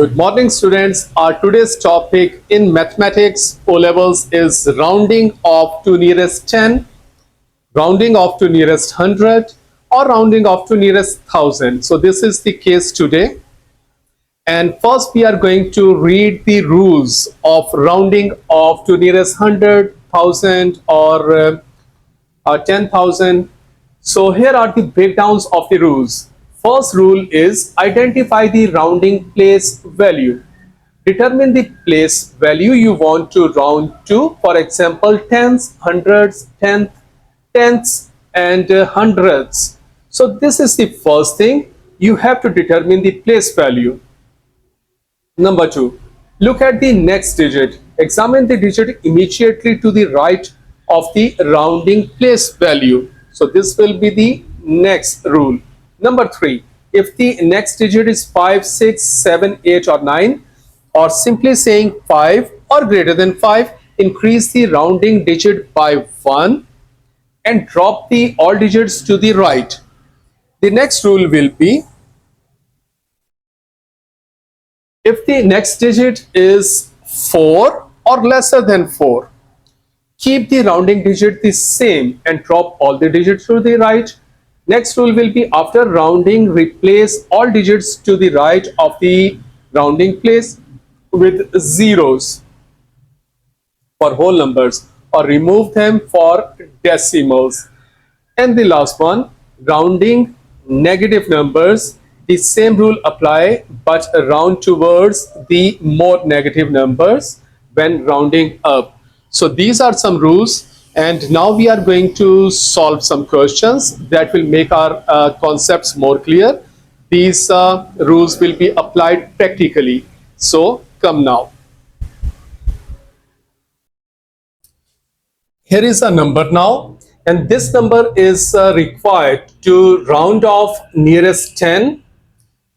Good morning, students. Our today's topic in mathematics O levels is rounding off to nearest 10, rounding off to nearest 100, or rounding off to nearest 1000. So this is the case today. And first we are going to read the rules of rounding off to nearest 100, 1000, or 10,000. So here are the breakdowns of the rules. First rule is identify the rounding place value. Determine the place value you want to round to. For example, tens, hundreds, tenths, and hundreds. So this is the first thing. You have to determine the place value. Number 2, look at the next digit. Examine the digit immediately to the right of the rounding place value. So this will be the next rule. Number 3, if the next digit is 5, 6, 7, 8, or 9, or simply saying 5 or greater than 5, increase the rounding digit by 1 and drop the all digits to the right. The next rule will be, if the next digit is 4 or lesser than 4, keep the rounding digit the same and drop all the digits to the right. Next rule will be, after rounding, replace all digits to the right of the rounding place with zeros for whole numbers, or remove them for decimals. And the last one, rounding negative numbers, the same rule apply, but round towards the more negative numbers when rounding up. So these are some rules, and now we are going to solve some questions that will make our concepts more clear. These rules will be applied practically. So come now. Here is a number now, and this number is required to round off nearest 10,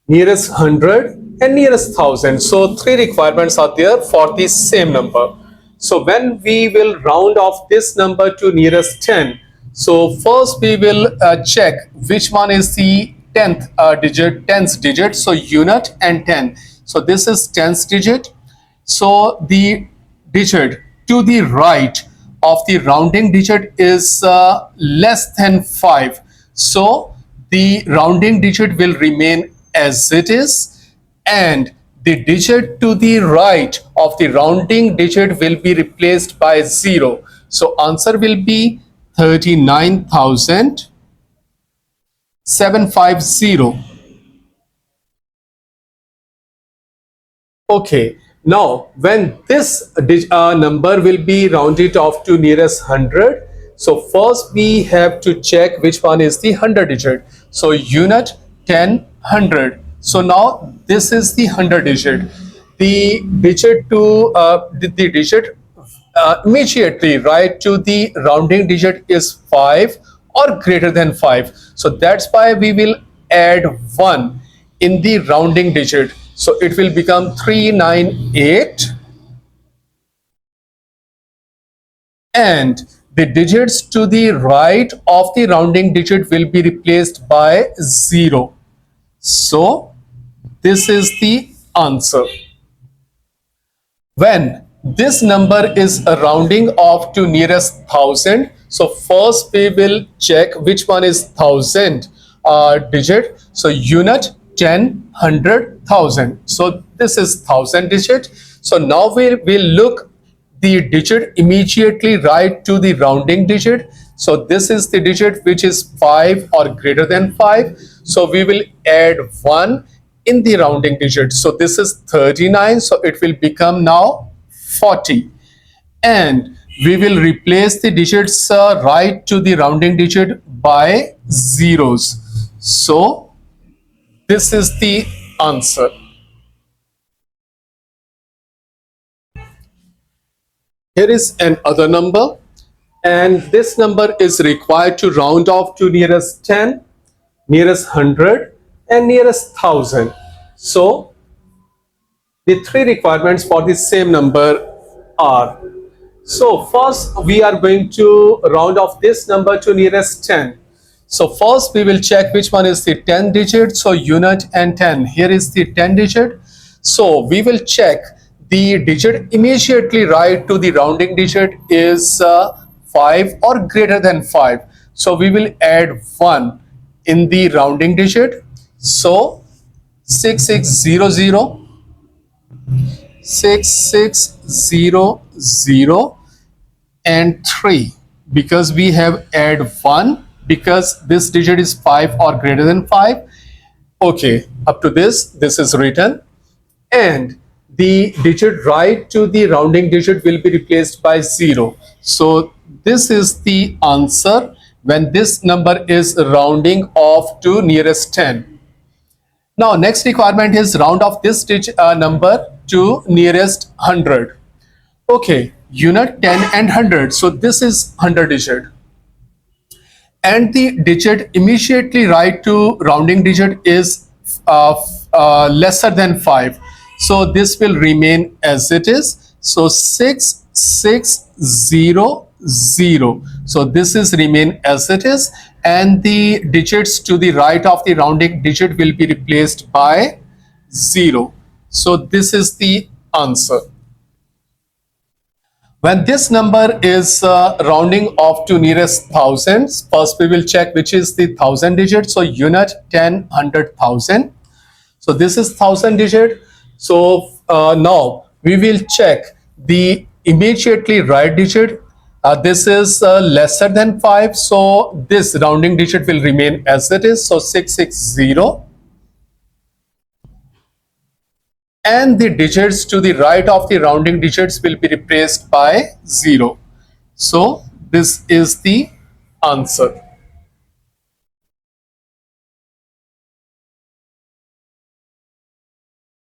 nearest 100, and nearest 1000. So three requirements are there for the same number. So when we will round off this number to nearest 10, so first we will check which one is the 10th digit, so unit and 10. So this is 10th digit. So the digit to the right of the rounding digit is less than 5. So the rounding digit will remain as it is, and the digit to the right of the rounding digit will be replaced by 0. So answer will be 39,750. Okay, now when this number will be rounded off to nearest 100, so first we have to check which one is the 100 digit. So unit, 10, 100. So now this is the 100 digit. The digit to the digit immediately right to the rounding digit is 5 or greater than 5. So that's why we will add 1 in the rounding digit. So it will become 398, and the digits to the right of the rounding digit will be replaced by 0. So this is the answer. When this number is a rounding off to nearest 1000, so first we will check which one is 1000 digit. So unit, 10, 100, 1000. So this is 1000 digit. So now we will look the digit immediately right to the rounding digit. So this is the digit which is 5 or greater than 5. So we will add 1 in the rounding digit. So this is 39. So it will become now 40. And we will replace the digits right to the rounding digit by zeros. So this is the answer. Here is another number, and this number is required to round off to nearest 10, nearest 100, and nearest 1000. So the three requirements for the same number are, so first we are going to round off this number to nearest 10. So first we will check which one is the 10 digit. So unit and 10. Here is the 10 digit. So we will check the digit immediately right to the rounding digit is 5 or greater than 5. So we will add 1 in the rounding digit. So 6600, 6600 and 3, because we have add 1 because this digit is 5 or greater than 5. Okay, up to this is written, and the digit right to the rounding digit will be replaced by 0. So this is the answer when this number is rounding off to nearest 10. Now next requirement is round off this digit, number to nearest 100. Okay, unit 10 and 100. So this is 100 digit. And the digit immediately right to rounding digit is lesser than 5. So this will remain as it is. So 6600. So this is remain as it is. And the digits to the right of the rounding digit will be replaced by 0. So this is the answer. When this number is rounding off to nearest thousands, first we will check which is the thousand digit. So unit 10, 100,000. So this is thousand digit. So now we will check the immediately right digit. This is lesser than 5. So this rounding digit will remain as it is. So 660. And the digits to the right of the rounding digits will be replaced by 0. So this is the answer.